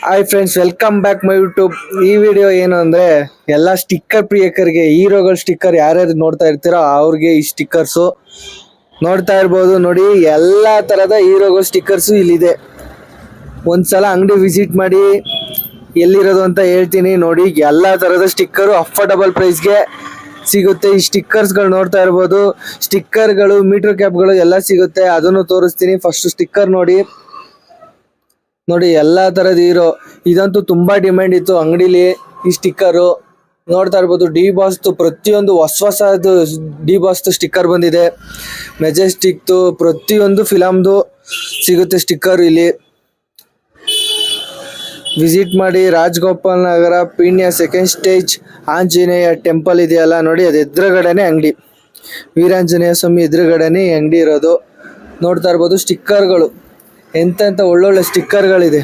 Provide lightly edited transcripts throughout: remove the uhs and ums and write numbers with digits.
Hi friends, welcome back my YouTube. ಈ video ಏನು ಅಂದ್ರೆ ಎಲ್ಲ ಸ್ಟಿಕ್ಕರ್ ಪ್ರಿಯಕರಿಗೆ, ಹೀರೋಗಳ ಸ್ಟಿಕ್ಕರ್ ಯಾರ್ಯಾರು ನೋಡ್ತಾ ಇರ್ತೀರೋ ಅವ್ರಿಗೆ ಈ ಸ್ಟಿಕ್ಕರ್ಸು ನೋಡ್ತಾ ಇರ್ಬೋದು. ನೋಡಿ, ಎಲ್ಲಾ ತರದ ಹೀರೋಗಳ ಸ್ಟಿಕ್ಕರ್ಸು ಇಲ್ಲಿದೆ. ಒಂದ್ಸಲ ಅಂಗಡಿ ವಿಸಿಟ್ ಮಾಡಿ ಎಲ್ಲಿರೋದು ಅಂತ ಹೇಳ್ತೀನಿ. ನೋಡಿ, ಎಲ್ಲಾ ತರದ ಸ್ಟಿಕ್ಕರ್ ಅಫೋರ್ಡಬಲ್ ಪ್ರೈಸ್ಗೆ ಸಿಗುತ್ತೆ. ಈ ಸ್ಟಿಕ್ಕರ್ಸ್ಗಳು ನೋಡ್ತಾ ಇರ್ಬೋದು. ಸ್ಟಿಕ್ಕರ್ಗಳು, ಮೀಟರ್ ಕ್ಯಾಪ್ಗಳು ಎಲ್ಲ ಸಿಗುತ್ತೆ, ಅದನ್ನು ತೋರಿಸ್ತೀನಿ. ಫಸ್ಟ್ ಸ್ಟಿಕ್ಕರ್ ನೋಡಿ ಎಲ್ಲಾ ತರದ ಹೀರೋ. ಇದಂತೂ ತುಂಬಾ ಡಿಮ್ಯಾಂಡ್ ಇತ್ತು ಅಂಗಡಿಲಿ. ಈ ಸ್ಟಿಕ್ಕರು ನೋಡ್ತಾ ಇರ್ಬೋದು. ಡಿ ಬಾಸ್ ಪ್ರತಿಯೊಂದು ಹೊಸದು ಡಿ ಬಾಸ್ ಸ್ಟಿಕ್ಕರ್ ಬಂದಿದೆ. ಮೆಜೆಸ್ಟಿಕ್ ಪ್ರತಿಯೊಂದು ಫಿಲಮ್ದು ಸಿಗುತ್ತೆ ಸ್ಟಿಕ್ಕರ್ ಇಲ್ಲಿ. ವಿಸಿಟ್ ಮಾಡಿ. Rajagopal Nagar Peenya second stage Anjaneya temple ಇದೆಯಲ್ಲ ನೋಡಿ, ಅದು ಎದುರುಗಡೆನೆ ಅಂಗಡಿ. ವೀರಾಂಜನೇಯ ಸ್ವಾಮಿ ಎದುರುಗಡೆನೆ ಅಂಗಡಿ ಇರೋದು. ನೋಡ್ತಾ ಇರ್ಬೋದು ಸ್ಟಿಕ್ಕರ್ಗಳು, ಎಂತೆಂತ ಒಳ್ಳೊಳ್ಳೆ ಸ್ಟಿಕ್ಕರ್ಗಳಿದೆ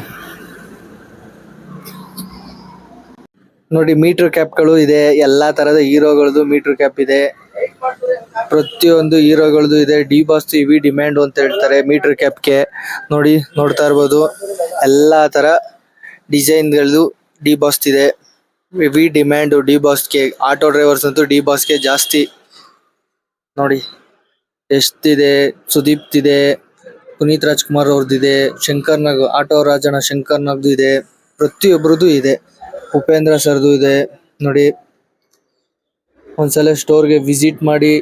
ನೋಡಿ. ಮೀಟರ್ ಕ್ಯಾಪ್ಗಳು ಇದೆ, ಎಲ್ಲಾ ತರದ ಹೀರೋಗಳದ್ದು ಮೀಟರ್ ಕ್ಯಾಪ್ ಇದೆ. ಪ್ರತಿಯೊಂದು ಹೀರೋಗಳದ್ದು ಇದೆ. ಡಿ ಬಾಸ್ ಇವಿ ಡಿಮ್ಯಾಂಡ್ ಅಂತ ಹೇಳ್ತಾರೆ ಮೀಟರ್ ಕ್ಯಾಪ್ಗೆ. ನೋಡ್ತಾ ಇರ್ಬೋದು ಎಲ್ಲಾ ತರ ಡಿಸೈನ್ಗಳದ್ದು ಡಿ ಬಾಸ್ ಇದೆ. ಹೆವಿ ಡಿಮ್ಯಾಂಡ್ ಡಿ ಬಾಸ್ಗೆ. ಆಟೋ ಡ್ರೈವರ್ಸ್ ಅಂತೂ ಡಿ ಬಾಸ್ಗೆ ಜಾಸ್ತಿ. ನೋಡಿ ಎಷ್ಟಿದೆ. ಸುದೀಪ್ ಇದೆ, ಪುನೀತ್ ರಾಜ್ಕುಮಾರ್ ಅವ್ರದ್ದಿದೆ, ಶಂಕರ್ ನಾಗ್ ಆಟೋ ರಾಜನ ಶಂಕರ್ ನಾಗ್ದು ಇದೆ, ಪ್ರತಿಯೊಬ್ಬರದು ಇದೆ, ಉಪೇಂದ್ರ ಸರ್ದು ಇದೆ. ನೋಡಿ, ಒಂದ್ಸಲ ಸ್ಟೋರ್ಗೆ ವಿಸಿಟ್ ಮಾಡಿ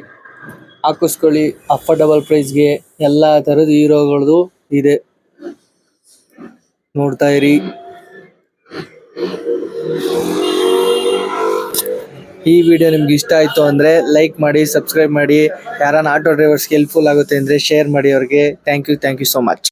ಹಾಕಿಸ್ಕೊಳ್ಳಿ ಅಫೋರ್ಡಬಲ್ ಪ್ರೈಸ್ಗೆ. ಎಲ್ಲಾ ತರದ ಹೀರೋಗಳದು ಇದೆ, ನೋಡ್ತಾ ಇರಿ. ಈ ವಿಡಿಯೋ ನಿಮ್ಗೆ ಇಷ್ಟ ಆಯ್ತು ಅಂದ್ರೆ ಲೈಕ್ ಮಾಡಿ, ಸಬ್ಸ್ಕ್ರೈಬ್ ಮಾಡಿ. ಯಾರನ್ನ ಆಟೋ ಡ್ರೈವರ್ಸ್ಗೆ ಹೆಲ್ಪ್ಫುಲ್ ಆಗುತ್ತೆ ಅಂದ್ರೆ ಶೇರ್ ಮಾಡಿ ಅವ್ರಿಗೆ. Thank you so much.